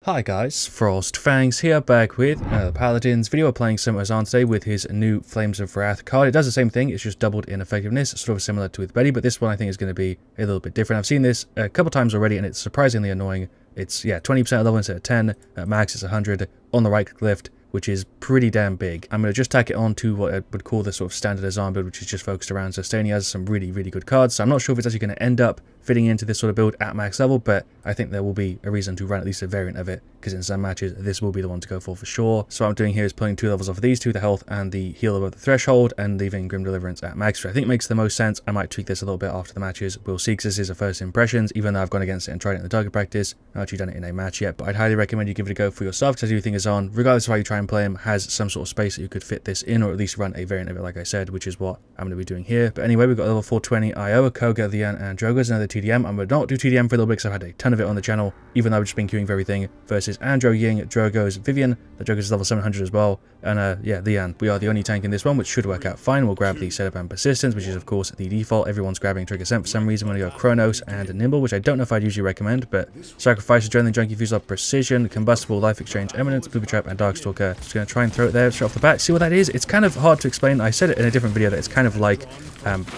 Hi guys, FrostFangs here, back with the Paladins video. We're playing some Azaan today with his new Flames of Wrath card. It does the same thing, it's just doubled in effectiveness, sort of similar to with Betty, but this one I think is going to be a little bit different. I've seen this a couple times already and it's surprisingly annoying. It's, 20% level instead of 10, at max it's 100, on the right lift, which is pretty damn big. I'm going to just tack it on to what I would call the sort of standard Azaan build, which is just focused around sustaining. He has some really good cards, so I'm not sure if it's actually going to end up fitting into this sort of build at max level, but I think there will be a reason to run at least a variant of it, because in some matches this will be the one to go for sure. So what I'm doing here is pulling 2 levels off of these two, the health and the heal above the threshold, and leaving Grim Deliverance at max, which I think makes the most sense. I might tweak this a little bit after the matches. We'll see, because this is a first impressions, even though I've gone against it and tried it in the target practice. I've actually done it in a match yet, but I'd highly recommend you give it a go for yourself, because I do think Azaan, regardless of how you try and play him, has some sort of space that you could fit this in, or at least run a variant of it, like I said, which is what I'm going to be doing here. But anyway, we've got level 420 IO, Koga, Lian, and Drogo's another TDM. I'm going to not do TDM for a little bit because I've had a ton of it on the channel, even though I've just been queuing for everything, versus Andro, Ying, Drogo's, Vivian. The Drogo's is level 700 as well, and Lian. We are the only tank in this one, which should work out fine. We'll grab the setup and persistence, which is of course the default. Everyone's grabbing Trigger Scent for some reason. I'm going to go Chronos and Nimble, which I don't know if I'd usually recommend, but Sacrifice, Adrenaline Junkie, Fusel, Precision, Combustible, Life Exchange, Eminence, Booby Trap, and Darkstalker. Just going to try and throw it there straight off the bat. See what that is? It's kind of hard to explain. I said it in a different video that it's kind of like,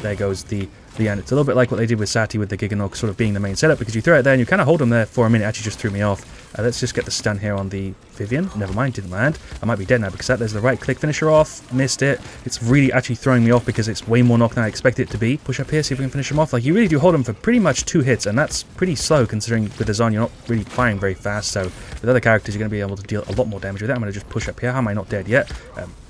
there goes the Lian. It's a little bit like what they did with Sati with the Giganok sort of being the main setup, because you throw it there and you kind of hold them there for a minute. Actually just threw me off. Let's just get the stun here on the Vivian. Never mind, didn't land. I might be dead now because there's the right click finisher off. Missed it. It's really actually throwing me off because it's way more knock than I expect it to be. Push up here, see if we can finish him off. Like, you really do hold him for pretty much 2 hits, and that's pretty slow considering with Azaan you're not really firing very fast. So with other characters you're going to be able to deal a lot more damage with that. I'm going to just push up here. How am I not dead yet?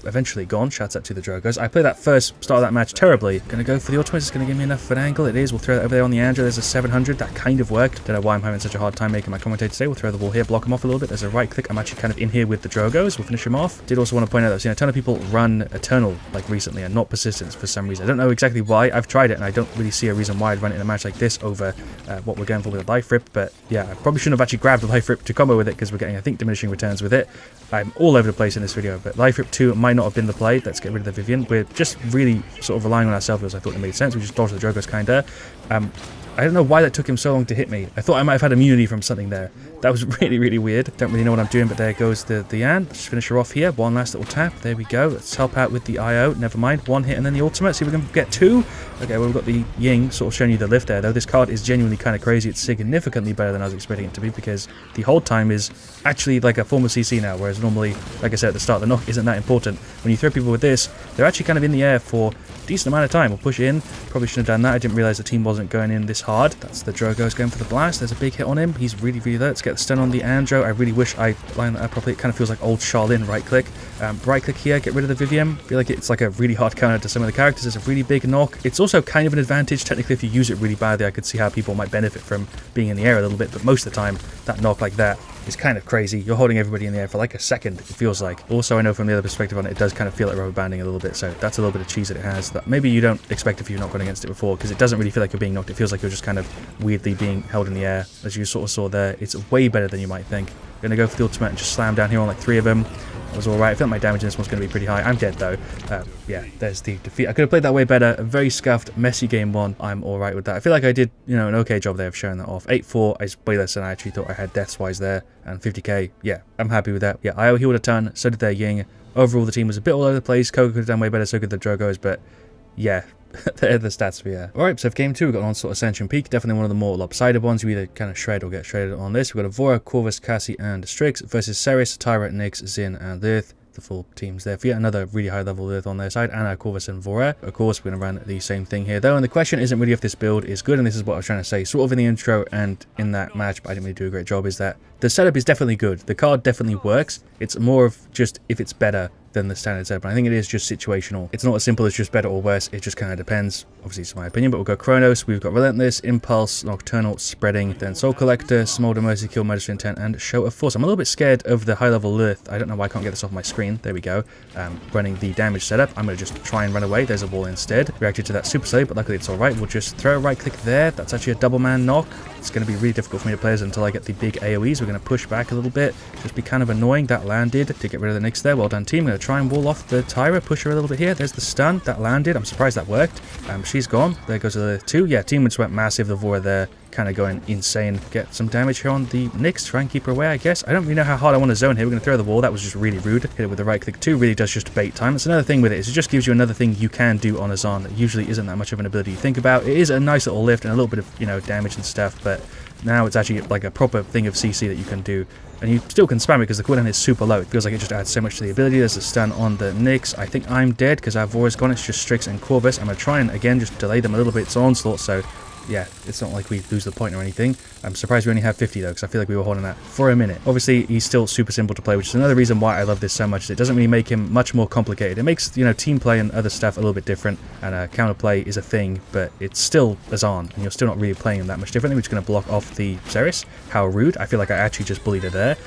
Eventually gone. Shouts out to the Drogos. I played that first start of that match terribly. Gonna go for the ultimate. It's gonna give me enough of an angle. It is. We'll throw that over there on the Andro. There's a 700. That kind of worked. Don't know why I'm having such a hard time making my commentator today. We'll throw the wall here, block him off a little bit. There's a right click. I'm actually kind of in here with the Drogos. We'll finish him off. Did also want to point out that I've seen a ton of people run Eternal like recently and not Persistence for some reason. I don't know exactly why. I've tried it and I don't really see a reason why I'd run it in a match like this over what we're going for with a Life Rip. But yeah, I probably shouldn't have actually grabbed the Life Rip to combo with it because we're getting, I think, diminishing returns with it. I'm all over the place in this video, but Life Rip 2 might not have been the play. Let's get rid of the Vivian. We're just really sort of relying on ourselves, as I thought it made sense. We just dodged the Drogos kinda. I don't know why that took him so long to hit me. I thought I might have had immunity from something there. That was really weird. Don't really know what I'm doing, but there goes the Lian. Let's finish her off here. One last little tap. There we go. Let's help out with the IO. Never mind. 1 hit and then the ultimate. See if we can get 2. Okay, well, we've got the Ying sort of showing you the lift there, though. This card is genuinely kind of crazy. It's significantly better than I was expecting it to be, because the hold time is actually like a form of CC now, whereas normally, like I said at the start, the knock isn't that important. When you throw people with this, they're actually kind of in the air for a decent amount of time. We'll push in. Probably shouldn't have done that. I didn't realize the team wasn't going in this hard. That's the Drogo's going for the blast. There's a big hit on him. He's really there. Let's get the stun on the Andro. I really wish I lined that up properly. It kind of feels like old Charlene right click. Right click here, get rid of the Vivian. I feel like it's like a really hard counter to some of the characters. It's a really big knock. It's also kind of an advantage technically if you use it really badly. I could see how people might benefit from being in the air a little bit, but most of the time that knock like that is kind of crazy. You're holding everybody in the air for like a second, it feels like. Also, I know from the other perspective on it, it does kind of feel like rubber banding a little bit, so that's a little bit of cheese that it has that maybe you don't expect if you've not gone against it before, because it doesn't really feel like you're being knocked. It feels like you're just kind of weirdly being held in the air, as you sort of saw there. It's way better than you might think. I'm going to go for the ultimate and just slam down here on like 3 of them. That was alright. I feel like my damage in this one's going to be pretty high. I'm dead though. Yeah, there's the defeat. I could have played that way better. A very scuffed, messy game 1. I'm alright with that. I feel like I did, an okay job there of showing that off. 8-4 is way less than I actually thought I had deaths-wise there. And 50k, yeah, I'm happy with that. Yeah, IO healed a ton, so did their Ying. Overall, the team was a bit all over the place. Koga could have done way better, so could the Drogos, but yeah. They're the stats for yeah. Alright, so for game 2 we've got Onslaught Ascension Peak, definitely one of the more lopsided ones. You either kind of shred or get shredded on this. We've got Avora, Corvus, Cassie, and Strix versus Ceres, Tyra, Nyx, Zin, and Lilith. The full teams there for yet another really high level Lilith on their side, and our Corvus and Vora. Of course, we're going to run the same thing here though, and the question isn't really if this build is good, and this is what I was trying to say sort of in the intro and in that match, but I didn't really do a great job, is that the setup is definitely good. The card definitely works. It's more of just if it's better than the standard setup. I think it is just situational. It's not as simple as just better or worse. It just kind of depends. Obviously, it's my opinion, but we'll go Chronos. We've got Relentless, Impulse, Nocturnal, Spreading, then Soul Collector, Smolder, Mercy Kill, Magistrate Intent, and Show of Force. I'm a little bit scared of the high level Lilith. I don't know why I can't get this off my screen. There we go. Running the damage setup. I'm going to just try and run away. There's a wall instead. Reacted to that super slave, but luckily it's alright. We'll just throw a right click there. That's actually a double man knock. It's going to be really difficult for me to play as until I get the big AoEs. We're we're going to push back a little bit. Just be kind of annoying. That landed to get rid of the Nyx there. Well done, team. I'm going to try and wall off the Tyra, push her a little bit here. There's the stun. That landed. I'm surprised that worked. She's gone. There goes the Lilith too. Yeah, team just went massive. The Vora there kind of going insane. Get some damage here on the Nyx. Try and keep her away, I guess. I don't really know how hard I want to zone here. We're going to throw the wall. That was just really rude. Hit it with the right click too. Really does just bait time. That's another thing with it, is it just gives you another thing you can do on Azaan that usually isn't that much of an ability you think about. It is a nice little lift and a little bit of, you know, damage and stuff, but now it's actually like a proper thing of CC that you can do. And you still can spam it because the cooldown is super low. It feels like it just adds so much to the ability. There's a stun on the Nyx. I think I'm dead because our Vora's gone. It's just Strix and Corvus. I'm going to try and, again, just delay them a little bit. It's onslaught, so yeah, it's not like we lose the point or anything. I'm surprised we only have 50 though, because I feel like we were holding that for a minute. Obviously, he's still super simple to play, which is another reason why I love this so much. It doesn't really make him much more complicated. It makes, you know, team play and other stuff a little bit different, and counterplay is a thing, but it's still Azaan, and you're still not really playing him that much differently. We're just going to block off the Ceres. How rude. I feel like I actually just bullied her there.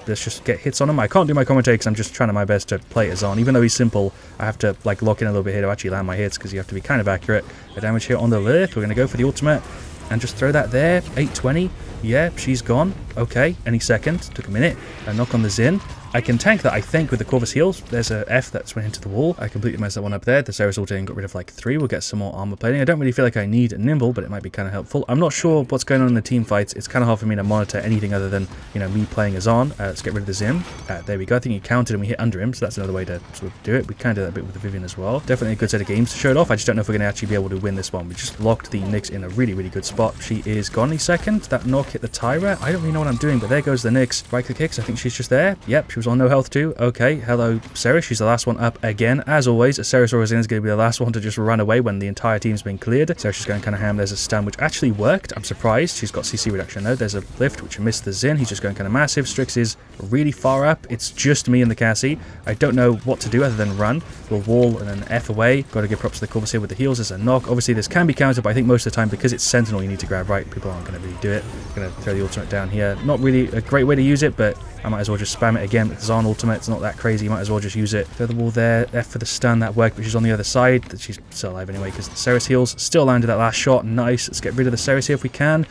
Let's just get hits on him. I can't do my commentary because I'm just trying my best to play Azaan. Even though he's simple, I have to like lock in a little bit here to actually land my hits, because you have to be kind of accurate. The damage here on the Lilith. We're going to go for the ultimate and just throw that there. 820. Yeah, she's gone. Okay, any second. Took a minute. A knock on the Zin. I can tank that, I think, with the Corvus heals. There's a F that's went into the wall. I completely messed that one up there. The Ceres ulted and got rid of like 3. We'll get some more armor plating. I don't really feel like I need a nimble, but it might be kind of helpful. I'm not sure what's going on in the team fights. It's kind of hard for me to monitor anything other than, you know, me playing Azaan. Let's get rid of the Zim. There we go. I think he counted and we hit under him, so that's another way to sort of do it. We kind of did that a bit with the Vivian as well. Definitely a good set of games to show it off. I just don't know if we're going to actually be able to win this one. We just locked the Nyx in a really, really good spot. She is gone any second. That knock hit the Tyra. I don't really know what I'm doing, but there goes the Nyx. Right click kicks. I think she's just there. Yep, she was on no health too. Okay, hello Ceres. She's the last one up again. As always, a Ceres or a Zin is going to be the last one to just run away when the entire team's been cleared. So she's going kind of ham. There's a stun, which actually worked. I'm surprised. She's got CC reduction though. There's a lift, which missed the Zin. He's just going kind of massive. Strix is really far up. It's just me and the Cassie. I don't know what to do other than run. We'll wall and then F away. Got to give props to the Corvus here with the heals. There's a knock. Obviously, this can be countered, but I think most of the time, because it's Sentinel, you need to grab right. People aren't going to really do it. I'm going to throw the ultimate down here. Not really a great way to use it, but I might as well just spam it again. It's Azaan ultimate. It's not that crazy. You might as well just use it. Throw the wall there. F for the stun. That worked, but she's on the other side. She's still alive anyway because the Ceres heals. Still landed that last shot. Nice. Let's get rid of the Ceres here if we can.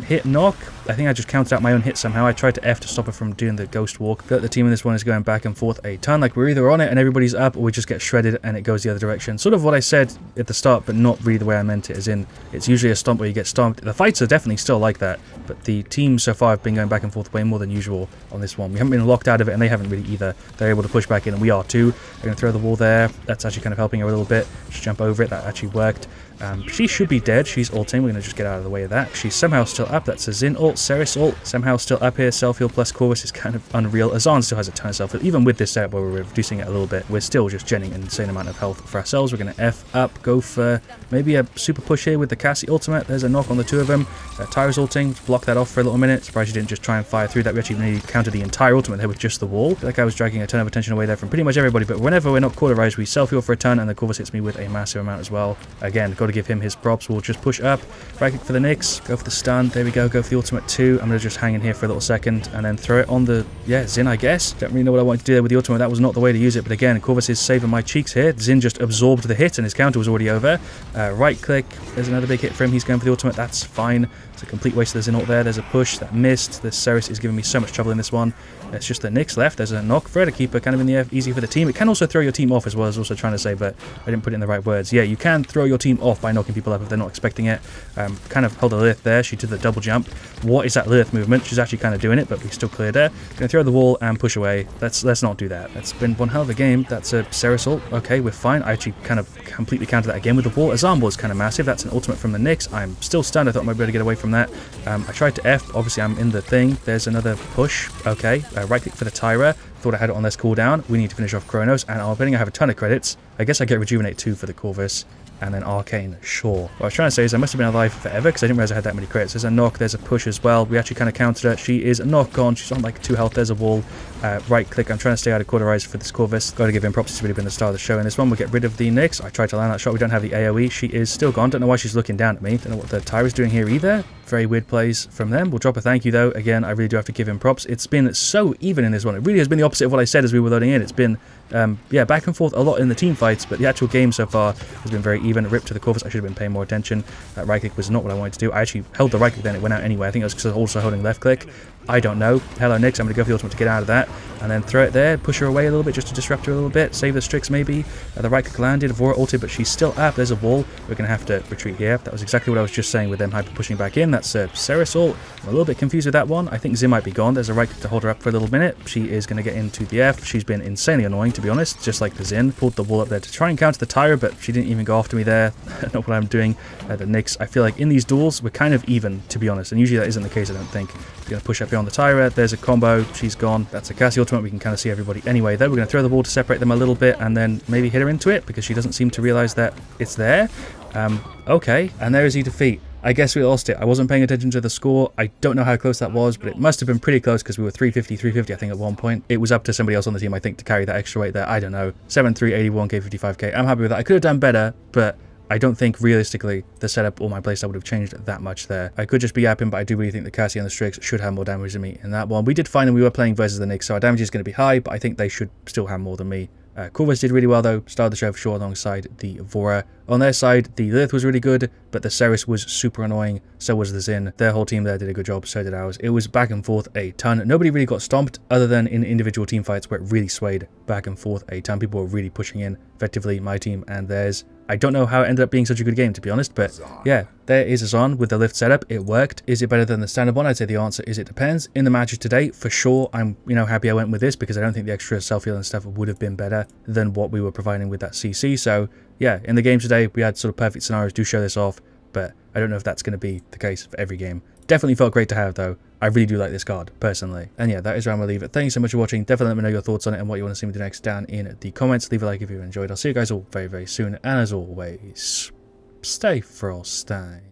Hit knock. I think I just counted out my own hit somehow. I tried to F to stop her from doing the ghost walk. But the team in this one is going back and forth a ton. Like, we're either on it and everybody's up, or we just get shredded and it goes the other direction. Sort of what I said at the start, but not really the way I meant it, as in it's usually a stomp where you get stomped. The fights are definitely still like that, but the teams so far have been going back and forth way more than usual on this one. We haven't been locked out of it, and they haven't really either. They're able to push back in, and we are too. They're going to throw the wall there. That's actually kind of helping her a little bit. Just jump over it. That actually worked. She should be dead. She's ulting. We're going to just get out of the way of that. She's somehow still up. That's a Zin ult. Ceres ult. Somehow still up here. Self-heal plus Corvus is kind of unreal. Azaan still has a ton of self-heal. Even with this setup where we're reducing it a little bit, we're still just genning an insane amount of health for ourselves. We're going to F up. Go for maybe a super push here with the Cassie ultimate. There's a knock on the two of them. Tyra's ulting. Block that off for a little minute. Surprised she didn't just try and fire through that. We actually nearly countered the entire ultimate there with just the wall. I feel like I was dragging a ton of attention away there from pretty much everybody, but whenever we're not cauterized, we self-heal for a ton, and the Corvus hits me with a massive amount as well. Again, got to give him his props. We'll just push up, right click for the Nyx, go for the stun, there we go for the ultimate too. I'm going to just hang in here for a little second and then throw it on the, Zin, I guess. Don't really know what I wanted to do there with the ultimate. That was not the way to use it, but again, Corvus is saving my cheeks here. Zin just absorbed the hit and his counter was already over. Right click, there's another big hit for him. He's going for the ultimate. That's fine. It's a complete waste of the Zin ult there. There's a push that missed. The Ceres is giving me so much trouble in this one. It's just the Nyx left. There's a knock for her to keep her kind of in the air, easy for the team. It can also throw your team off as well, as I was also trying to say, but I didn't put it in the right words. Yeah, you can throw your team off by knocking people up if they're not expecting it. Kind of held the Lilith there. She did the double jump. What is that Lilith movement? She's actually kind of doing it, but we still cleared her. Gonna throw the wall and push away. Let's not do that. That's been one hell of a game. That's a Ceres ult. Okay, we're fine. I actually kind of completely countered that again with the wall. Azaan is kind of massive. That's an ultimate from the Nyx. I'm still stunned. I thought I might be able to get away from that. I tried to F. Obviously, I'm in the thing. There's another push. Okay, right click for the Tyra. Thought I had it on less cooldown. We need to finish off Chronos, and I'm betting I have a ton of credits. I guess I get Rejuvenate 2 for the Corvus. And then Arcane, sure. What I was trying to say is I must have been alive forever because I didn't realize I had that many credits. There's a knock, there's a push as well. We actually kind of countered her. She is a knock gone. She's on like 2 health. There's a wall. Right click. I'm trying to stay out of cauterize for this Corvus. Got to give him props. It's really been the star of the show in this one. We'll get rid of the Nyx. I tried to land that shot. We don't have the AoE. She is still gone. Don't know why she's looking down at me. Don't know what the Tyra's doing here either. Very weird plays from them. We'll drop a thank you though. Again, I really do have to give him props. It's been so even in this one. It really has been the opposite of what I said as we were loading in. It's been yeah, back and forth a lot in the team fights, but the actual game so far has been very even. Rip to the Corvus. I should have been paying more attention. That right click was not what I wanted to do. I actually held the right click, then it went out anyway. I think it was because I was also holding left click. I don't know. Hello, Nyx. I'm going to go for the ultimate to get out of that. And then throw it there, push her away a little bit just to disrupt her a little bit. Save the Strix maybe. The right click landed. Vora ulted, but she's still up. There's a wall. We're going to have to retreat here. That was exactly what I was just saying with them hyper pushing back in. That's Ceres ult. I'm a little bit confused with that one. I think Zim might be gone. There's a right click to hold her up for a little minute. She is going to get into the F. She's been insanely annoying, to be honest, just like the Xin. Pulled the wall up there to try and counter the Tyra, but she didn't even go after me there. Not what I'm doing. The Nyx, I feel like in these duels, we're kind of even, to be honest. And usually that isn't the case, I don't think. We're going to push up beyond the Tyra. There's a combo. She's gone. That's a Cassie ultimate. We can kind of see everybody anyway. Though we're going to throw the wall to separate them a little bit and then maybe hit her into it because she doesn't seem to realize that it's there. Okay, and there is the defeat. I guess we lost it. I wasn't paying attention to the score. I don't know how close that was, but it must have been pretty close because we were 350, I think, at one point. It was up to somebody else on the team, I think, to carry that extra weight there. I don't know. 7-3, 81k, 55k. I'm happy with that. I could have done better, but I don't think, realistically, the setup or my playstyle would have changed that much there. I could just be yapping, but I do really think the Cassie and the Strix should have more damage than me in that one. We did find that we were playing versus the Nyx, so our damage is going to be high, but I think they should still have more than me. Corvus did really well though, started the show for sure alongside the Vora. On their side, the Lilith was really good, but the Ceres was super annoying, so was the Xin. Their whole team there did a good job, so did ours. It was back and forth a ton. Nobody really got stomped, other than in individual team fights where it really swayed back and forth a ton. People were really pushing in, effectively, my team and theirs. I don't know how it ended up being such a good game, to be honest, but yeah, there is Azaan with the lift setup. It worked. Is it better than the standard one? I'd say the answer is it depends. In the matches today, for sure, I'm happy I went with this because I don't think the extra self-heal and stuff would have been better than what we were providing with that CC. So yeah, in the game today, we had sort of perfect scenarios to show this off, but I don't know if that's going to be the case for every game. Definitely felt great to have though. I really do like this card, personally. And yeah, that is where I'm going to leave it. Thank you so much for watching. Definitely let me know your thoughts on it and what you want to see me do next down in the comments. Leave a like if you enjoyed. I'll see you guys all very, very soon. And as always, stay frosty.